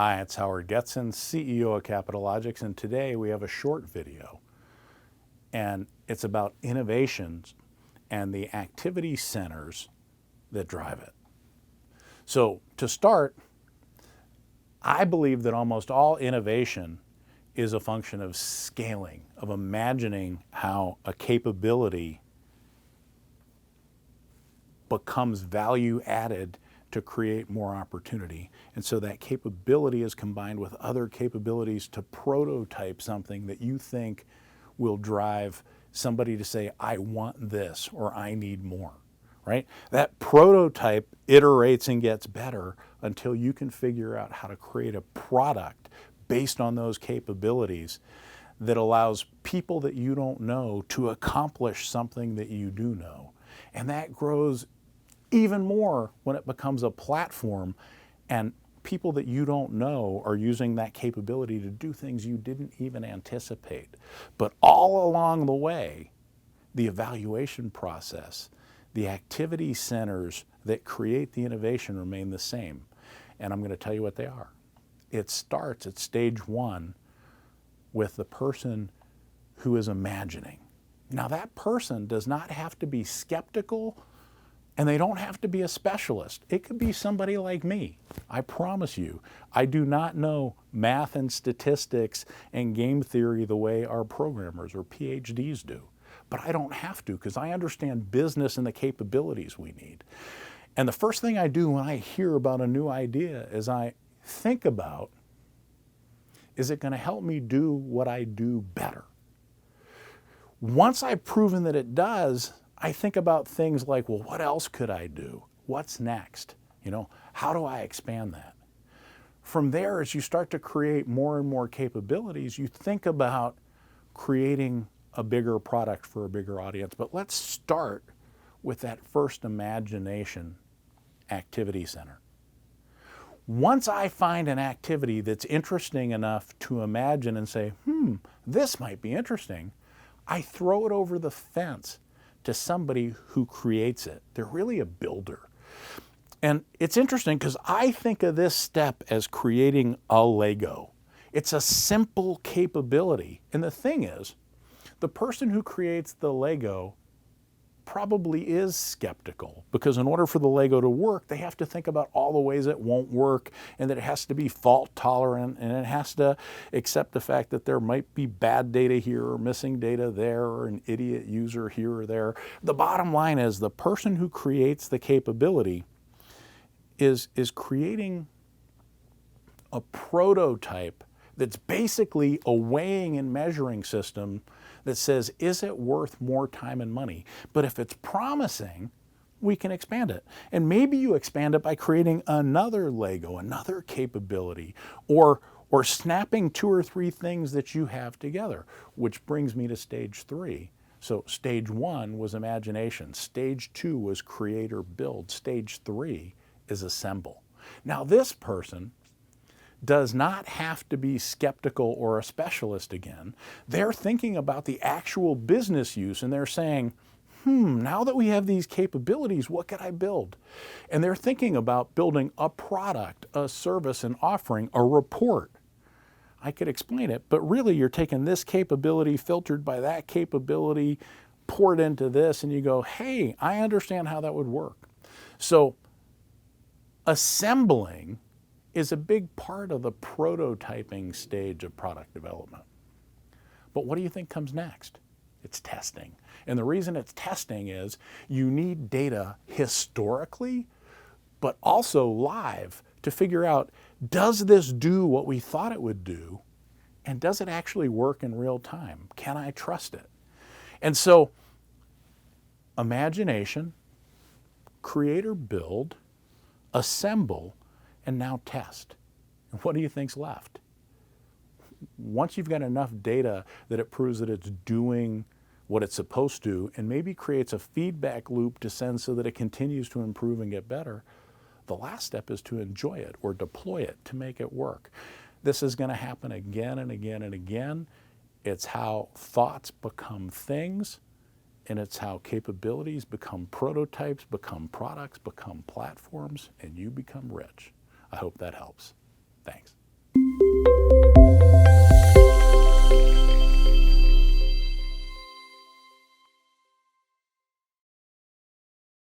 Hi, it's Howard Getson, CEO of Capitalogics, and today we have a short video, and it's about innovations and the activity centers that drive it. So to start, I believe that almost all innovation is a function of scaling, of imagining how a capability becomes value added to create more opportunity. And so that capability is combined with other capabilities to prototype something that you think will drive somebody to say, I want this, or I need more, right? That prototype iterates and gets better until you can figure out how to create a product based on those capabilities that allows people that you don't know to accomplish something that you do know. And that grows even more when it becomes a platform and people that you don't know are using that capability to do things you didn't even anticipate. But all along the way, the evaluation process, the activity centers that create the innovation remain the same. And I'm going to tell you what they are. It starts at stage one with the person who is imagining. Now, that person does not have to be skeptical, and they don't have to be a specialist. It could be somebody like me. I promise you, I do not know math and statistics and game theory the way our programmers or PhDs do. But I don't have to, because I understand business and the capabilities we need. And the first thing I do when I hear about a new idea is I think about, is it going to help me do what I do better? Once I've proven that it does, I think about things like, well, what else could I do? What's next? How do I expand that? From there, as you start to create more and more capabilities, you think about creating a bigger product for a bigger audience. But let's start with that first imagination activity center. Once I find an activity that's interesting enough to imagine and say, this might be interesting, I throw it over the fence to somebody who creates it. They're really a builder. And it's interesting because I think of this step as creating a Lego. It's a simple capability. And the thing is, the person who creates the Lego probably is skeptical, because in order for the Lego to work, they have to think about all the ways it won't work, and that it has to be fault tolerant, and it has to accept the fact that there might be bad data here or missing data there or an idiot user here or there. The bottom line is the person who creates the capability is creating a prototype that's basically a weighing and measuring system that says, is it worth more time and money? But if it's promising, we can expand it. And maybe you expand it by creating another Lego, another capability, or snapping 2 or 3 things that you have together, which brings me to stage 3. So stage 1 was imagination. Stage 2 was create or build. Stage 3 is assemble. Now, this person does not have to be skeptical or a specialist again. They're thinking about the actual business use, and they're saying, now that we have these capabilities, what could I build? And they're thinking about building a product, a service, an offering, a report. I could explain it, but really you're taking this capability filtered by that capability, poured into this, and you go, hey, I understand how that would work. So assembling is a big part of the prototyping stage of product development. But what do you think comes next? It's testing. And the reason it's testing is you need data historically, but also live to figure out, does this do what we thought it would do? And does it actually work in real time? Can I trust it? And so imagination, create or build, assemble, and now test. And what do you think's left? Once you've got enough data that it proves that it's doing what it's supposed to, and maybe creates a feedback loop to send so that it continues to improve and get better, the last step is to enjoy it or deploy it to make it work. This is going to happen again and again and again. It's how thoughts become things, and it's how capabilities become prototypes, become products, become platforms, and you become rich. I hope that helps. Thanks.